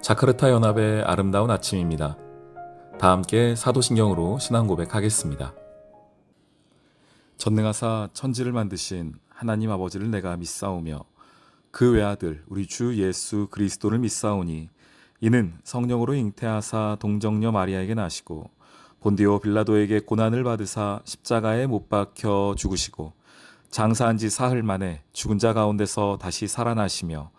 자카르타 연합의 아름다운 아침입니다. 다 함께 사도신경으로 신앙 고백하겠습니다. 전능하사 천지를 만드신 하나님 아버지를 내가 믿사오며 그 외아들 우리 주 예수 그리스도를 믿사오니 이는 성령으로 잉태하사 동정녀 마리아에게 나시고 본디오 빌라도에게 고난을 받으사 십자가에 못 박혀 죽으시고 장사한 지 사흘 만에 죽은 자 가운데서 다시 살아나시며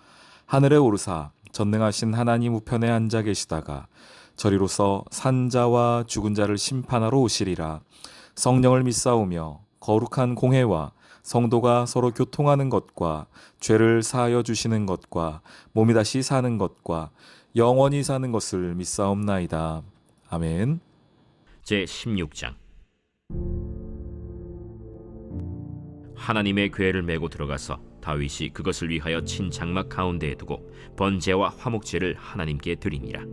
하늘에 오르사 전능하신 하나님 우편에 앉아 계시다가 저리로서 산자와 죽은 자를 심판하러 오시리라. 성령을 믿사오며 거룩한 공회와 성도가 서로 교통하는 것과 죄를 사하여 주시는 것과 몸이 다시 사는 것과 영원히 사는 것을 믿사옵나이다. 아멘. 제16장. 하나님의 궤를 메고 들어가서 다윗이 그것을 위하여 친 장막 가운데에 두고 번제와 화목제를 하나님께 드리니라.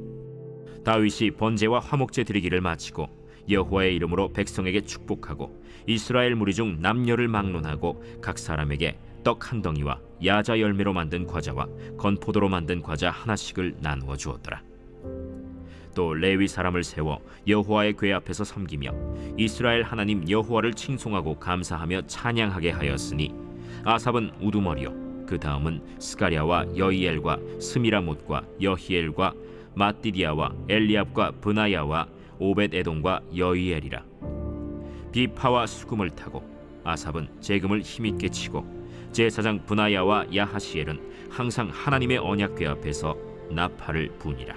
다윗이 번제와 화목제 드리기를 마치고 여호와의 이름으로 백성에게 축복하고 이스라엘 무리 중 남녀를 막론하고 각 사람에게 떡 한 덩이와 야자 열매로 만든 과자와 건포도로 만든 과자 하나씩을 나누어 주었더라. 또 레위 사람을 세워 여호와의 궤 앞에서 섬기며 이스라엘 하나님 여호와를 칭송하고 감사하며 찬양하게 하였으니 아삽은 우두머리요 그 다음은 스가랴와 여이엘과 스미라못과 여히엘과 마띠디아와 엘리압과 브나야와 오벳에돔과 여이엘이라. 비파와 수금을 타고 아삽은 제금을 힘있게 치고 제사장 브나야와 야하시엘은 항상 하나님의 언약궤 앞에서 나팔을 부니라.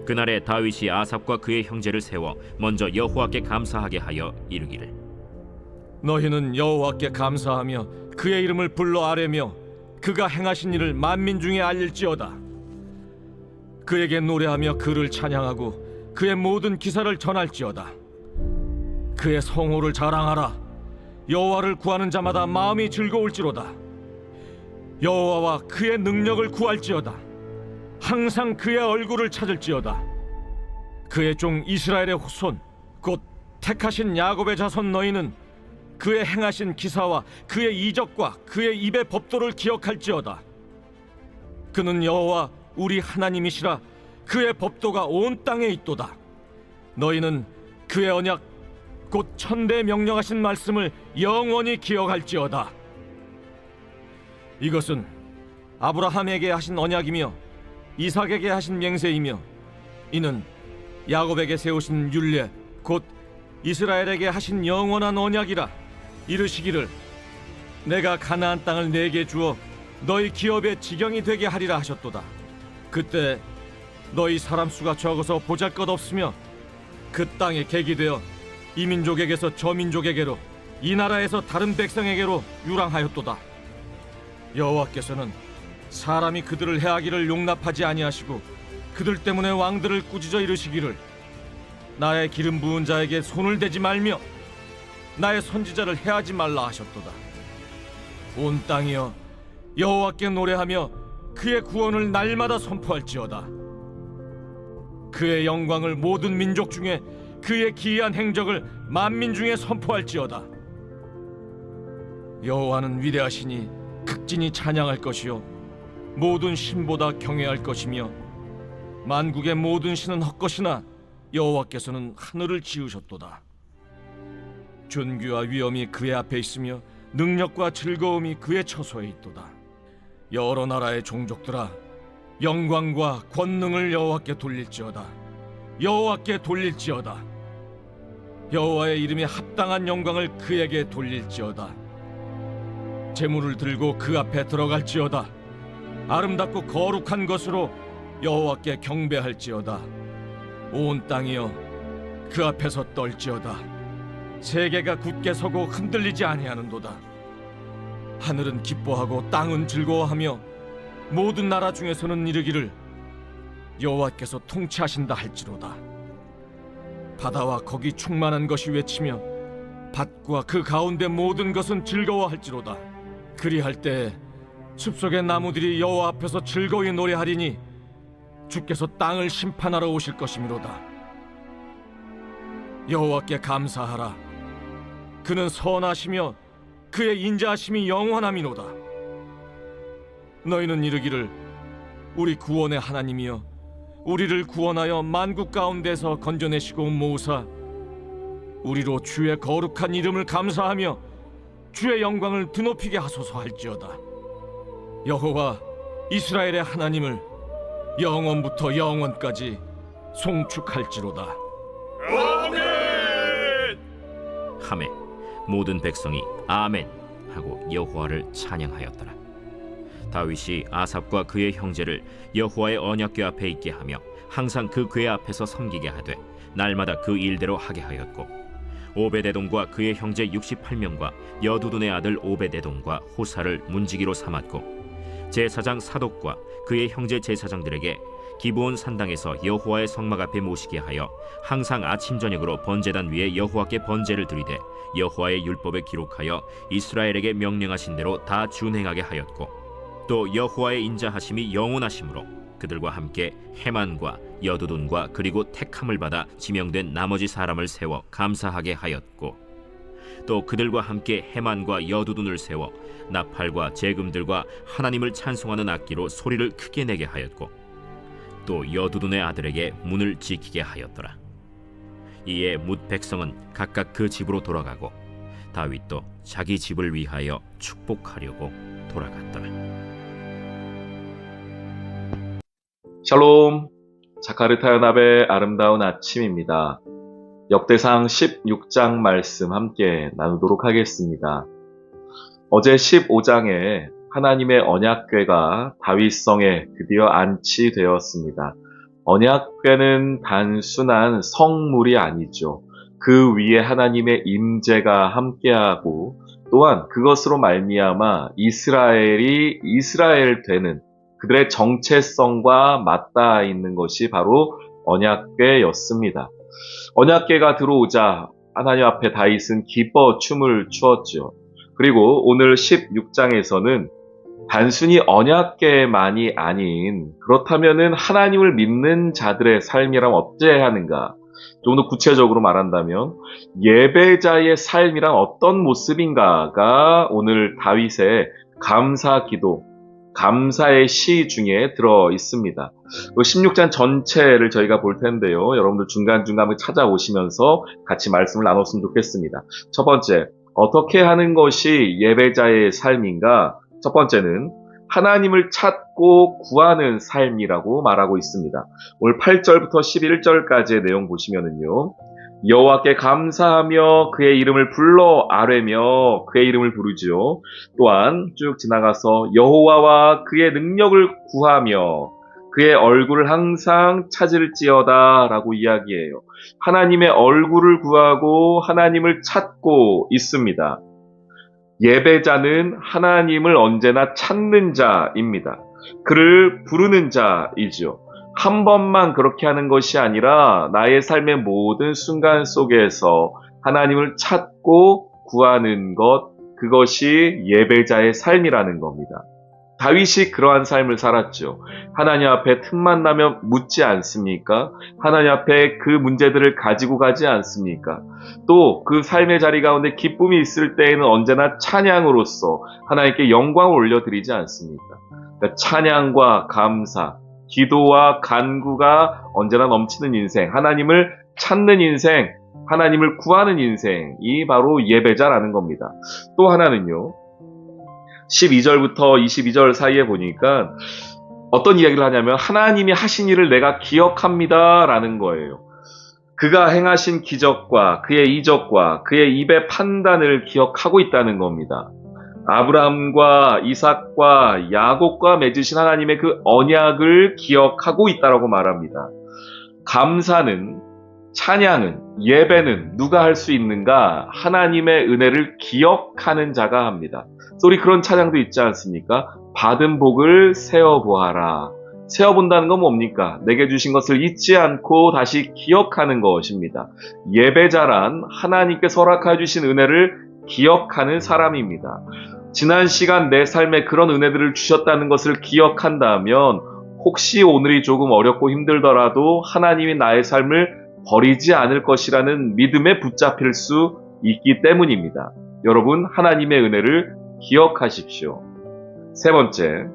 그날에 다윗이 아삽과 그의 형제를 세워 먼저 여호와께 감사하게 하여 이르기를, 너희는 여호와께 감사하며 그의 이름을 불러 아뢰며 그가 행하신 일을 만민 중에 알릴지어다. 그에게 노래하며 그를 찬양하고 그의 모든 기사를 전할지어다. 그의 성호를 자랑하라. 여호와를 구하는 자마다 마음이 즐거울지로다. 여호와와 그의 능력을 구할지어다. 항상 그의 얼굴을 찾을지어다. 그의 종 이스라엘의 후손 곧 택하신 야곱의 자손 너희는 그의 행하신 기사와 그의 이적과 그의 입의 법도를 기억할지어다. 그는 여호와 우리 하나님이시라. 그의 법도가 온 땅에 있도다. 너희는 그의 언약 곧 천대 명령하신 말씀을 영원히 기억할지어다. 이것은 아브라함에게 하신 언약이며 이삭에게 하신 맹세이며 이는 야곱에게 세우신 율례 곧 이스라엘에게 하신 영원한 언약이라. 이르시기를 내가 가나안 땅을 내게 주어 너희 기업의 지경이 되게 하리라 하셨도다. 그때 너희 사람 수가 적어서 보잘것없으며 그 땅에 객이 되어 이 민족에게서 저 민족에게로 이 나라에서 다른 백성에게로 유랑하였도다. 여호와께서는 사람이 그들을 해하기를 용납하지 아니하시고 그들 때문에 왕들을 꾸짖어 이르시기를 나의 기름 부은 자에게 손을 대지 말며 나의 선지자를 해하지 말라 하셨도다. 온 땅이여 여호와께 노래하며 그의 구원을 날마다 선포할지어다. 그의 영광을 모든 민족 중에 그의 기이한 행적을 만민 중에 선포할지어다. 여호와는 위대하시니 극진히 찬양할 것이요 모든 신보다 경외할 것이며 만국의 모든 신은 헛것이나 여호와께서는 하늘을 지으셨도다. 존귀와 위엄이 그의 앞에 있으며 능력과 즐거움이 그의 처소에 있도다. 여러 나라의 종족들아 영광과 권능을 여호와께 돌릴지어다. 여호와께 돌릴지어다. 여호와의 이름에 합당한 영광을 그에게 돌릴지어다. 제물을 들고 그 앞에 들어갈지어다. 아름답고 거룩한 것으로 여호와께 경배할지어다. 온 땅이여 그 앞에서 떨지어다. 세계가 굳게 서고 흔들리지 아니하는도다. 하늘은 기뻐하고 땅은 즐거워하며 모든 나라 중에서는 이르기를 여호와께서 통치하신다 할지로다. 바다와 거기 충만한 것이 외치며 밭과 그 가운데 모든 것은 즐거워할지로다. 그리할 때에 숲속의 나무들이 여호와 앞에서 즐거이 노래하리니 주께서 땅을 심판하러 오실 것이미로다. 여호와께 감사하라. 그는 선하시며 그의 인자하심이 영원함이로다. 너희는 이르기를 우리 구원의 하나님이여, 우리를 구원하여 만국 가운데서 건져내시고 모으사 우리로 주의 거룩한 이름을 감사하며 주의 영광을 드높이게 하소서 할지어다. 여호와 이스라엘의 하나님을 영원부터 영원까지 송축할지로다. 하매 모든 백성이 아멘 하고 여호와를 찬양하였더라. 다윗이 아삽과 그의 형제를 여호와의 언약궤 앞에 있게 하며 항상 그 궤 앞에서 섬기게 하되 날마다 그 일대로 하게 하였고, 오베데돔과 그의 형제 68명과 여두둔의 아들 오베데돔과 호사를 문지기로 삼았고, 제사장 사독과 그의 형제 제사장들에게 기브온 산당에서 여호와의 성막 앞에 모시게 하여 항상 아침 저녁으로 번제단 위에 여호와께 번제를 드리되 여호와의 율법에 기록하여 이스라엘에게 명령하신 대로 다 준행하게 하였고, 또 여호와의 인자하심이 영원하심으로 그들과 함께 헤만과 여두둔과 그리고 택함을 받아 지명된 나머지 사람을 세워 감사하게 하였고, 또 그들과 함께 헤만과 여두둔을 세워 나팔과 제금들과 하나님을 찬송하는 악기로 소리를 크게 내게 하였고, 또 여두둔의 아들에게 문을 지키게 하였더라. 이에 뭇 백성은 각각 그 집으로 돌아가고 다윗도 자기 집을 위하여 축복하려고 돌아갔더라. 샬롬, 자카르타 연합의 아름다운 아침입니다. 역대상 16장 말씀 함께 나누도록 하겠습니다. 어제 15장에 하나님의 언약궤가 다윗성에 드디어 안치되었습니다. 언약궤는 단순한 성물이 아니죠. 그 위에 하나님의 임재가 함께하고, 또한 그것으로 말미암아 이스라엘이 이스라엘 되는 그들의 정체성과 맞닿아 있는 것이 바로 언약궤였습니다. 언약궤가 들어오자 하나님 앞에 다윗은 기뻐 춤을 추었죠. 그리고 오늘 16장에서는 단순히 언약궤만이 아닌, 그렇다면은 하나님을 믿는 자들의 삶이란 어째야 하는가? 좀 더 구체적으로 말한다면 예배자의 삶이란 어떤 모습인가가 오늘 다윗의 감사 기도, 감사의 시 중에 들어 있습니다. 16장 전체를 저희가 볼 텐데요. 여러분들 중간중간 찾아오시면서 같이 말씀을 나눴으면 좋겠습니다. 첫 번째, 어떻게 하는 것이 예배자의 삶인가? 첫 번째는 하나님을 찾고 구하는 삶이라고 말하고 있습니다. 오늘 8절부터 11절까지의 내용 보시면은요, 여호와께 감사하며 그의 이름을 불러 아뢰며 그의 이름을 부르지요. 또한 쭉 지나가서 여호와와 그의 능력을 구하며 그의 얼굴을 항상 찾을지어다 라고 이야기해요. 하나님의 얼굴을 구하고 하나님을 찾고 있습니다. 예배자는 하나님을 언제나 찾는 자입니다. 그를 부르는 자이죠. 한 번만 그렇게 하는 것이 아니라 나의 삶의 모든 순간 속에서 하나님을 찾고 구하는 것, 그것이 예배자의 삶이라는 겁니다. 다윗이 그러한 삶을 살았죠. 하나님 앞에 틈만 나면 묻지 않습니까? 하나님 앞에 그 문제들을 가지고 가지 않습니까? 또 그 삶의 자리 가운데 기쁨이 있을 때에는 언제나 찬양으로서 하나님께 영광을 올려드리지 않습니까? 그러니까 찬양과 감사, 기도와 간구가 언제나 넘치는 인생, 하나님을 찾는 인생, 하나님을 구하는 인생이 바로 예배자라는 겁니다. 또 하나는요, 12절부터 22절 사이에 보니까 어떤 이야기를 하냐면 하나님이 하신 일을 내가 기억합니다 라는 거예요. 그가 행하신 기적과 그의 이적과 그의 입의 판단을 기억하고 있다는 겁니다. 아브라함과 이삭과 야곱과 맺으신 하나님의 그 언약을 기억하고 있다라고 말합니다. 감사는, 찬양은, 예배는 누가 할 수 있는가? 하나님의 은혜를 기억하는 자가 합니다. 우리 그런 찬양도 있지 않습니까? 받은 복을 세어보아라. 세어본다는 건 뭡니까? 내게 주신 것을 잊지 않고 다시 기억하는 것입니다. 예배자란 하나님께서 허락해 주신 은혜를 기억하는 사람입니다. 지난 시간 내 삶에 그런 은혜들을 주셨다는 것을 기억한다면 혹시 오늘이 조금 어렵고 힘들더라도 하나님이 나의 삶을 버리지 않을 것이라는 믿음에 붙잡힐 수 있기 때문입니다. 여러분, 하나님의 은혜를 기억하십시오. 세 번째,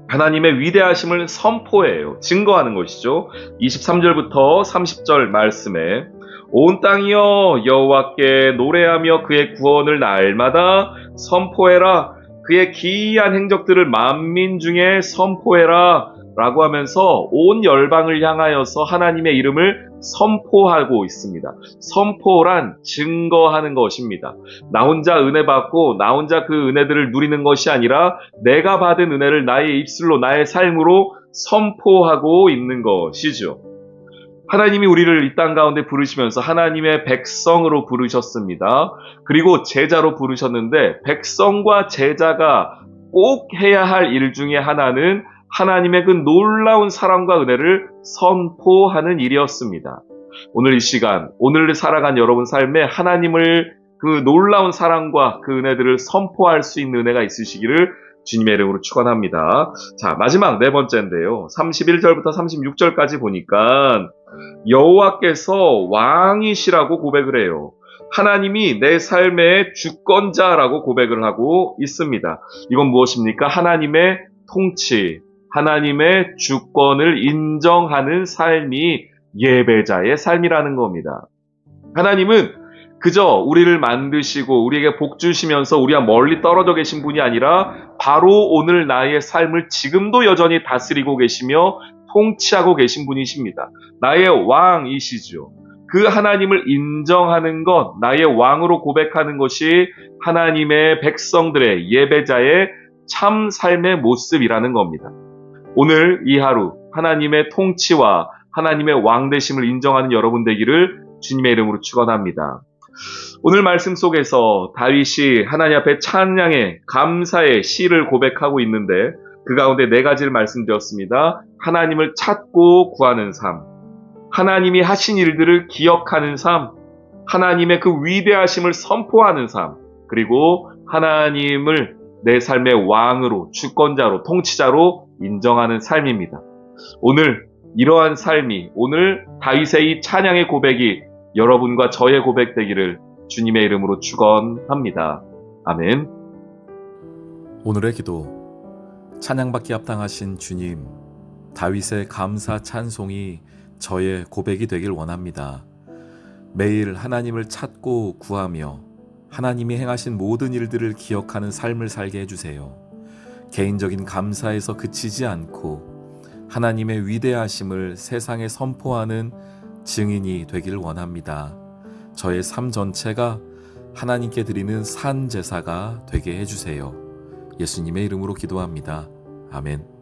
하나님의 위대하심을 선포해요. 증거하는 것이죠. 23절부터 30절 말씀에 온 땅이여 여호와께 노래하며 그의 구원을 날마다 선포해라. 그의 기이한 행적들을 만민 중에 선포해라 라고 하면서 온 열방을 향하여서 하나님의 이름을 선포하고 있습니다. 선포란 증거하는 것입니다. 나 혼자 은혜 받고 나 혼자 그 은혜들을 누리는 것이 아니라 내가 받은 은혜를 나의 입술로 나의 삶으로 선포하고 있는 것이죠. 하나님이 우리를 이 땅 가운데 부르시면서 하나님의 백성으로 부르셨습니다. 그리고 제자로 부르셨는데 백성과 제자가 꼭 해야 할 일 중에 하나는 하나님의 그 놀라운 사랑과 은혜를 선포하는 일이었습니다. 오늘 이 시간, 오늘을 살아간 여러분 삶에 하나님을 그 놀라운 사랑과 그 은혜들을 선포할 수 있는 은혜가 있으시기를 주님의 이름으로 축원합니다. 자, 마지막 네 번째인데요. 31절부터 36절까지 보니까 여호와께서 왕이시라고 고백을 해요. 하나님이 내 삶의 주권자라고 고백을 하고 있습니다. 이건 무엇입니까? 하나님의 통치, 하나님의 주권을 인정하는 삶이 예배자의 삶이라는 겁니다. 하나님은 그저 우리를 만드시고 우리에게 복 주시면서 우리와 멀리 떨어져 계신 분이 아니라 바로 오늘 나의 삶을 지금도 여전히 다스리고 계시며 통치하고 계신 분이십니다. 나의 왕이시죠. 그 하나님을 인정하는 것, 나의 왕으로 고백하는 것이 하나님의 백성들의 예배자의 참 삶의 모습이라는 겁니다. 오늘 이 하루 하나님의 통치와 하나님의 왕되심을 인정하는 여러분 되기를 주님의 이름으로 축원합니다. 오늘 말씀 속에서 다윗이 하나님 앞에 찬양의 감사의 시를 고백하고 있는데 그 가운데 네 가지를 말씀드렸습니다. 하나님을 찾고 구하는 삶, 하나님이 하신 일들을 기억하는 삶, 하나님의 그 위대하심을 선포하는 삶, 그리고 하나님을 내 삶의 왕으로, 주권자로, 통치자로 인정하는 삶입니다. 오늘 이러한 삶이, 오늘 다윗의 이 찬양의 고백이 여러분과 저의 고백 되기를 주님의 이름으로 축원합니다. 아멘. 오늘의 기도. 찬양받기 합당하신 주님, 다윗의 감사 찬송이 저의 고백이 되길 원합니다. 매일 하나님을 찾고 구하며 하나님이 행하신 모든 일들을 기억하는 삶을 살게 해주세요. 개인적인 감사에서 그치지 않고 하나님의 위대하심을 세상에 선포하는 증인이 되길 원합니다. 저의 삶 전체가 하나님께 드리는 산 제사가 되게 해주세요. 예수님의 이름으로 기도합니다. 아멘.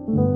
음.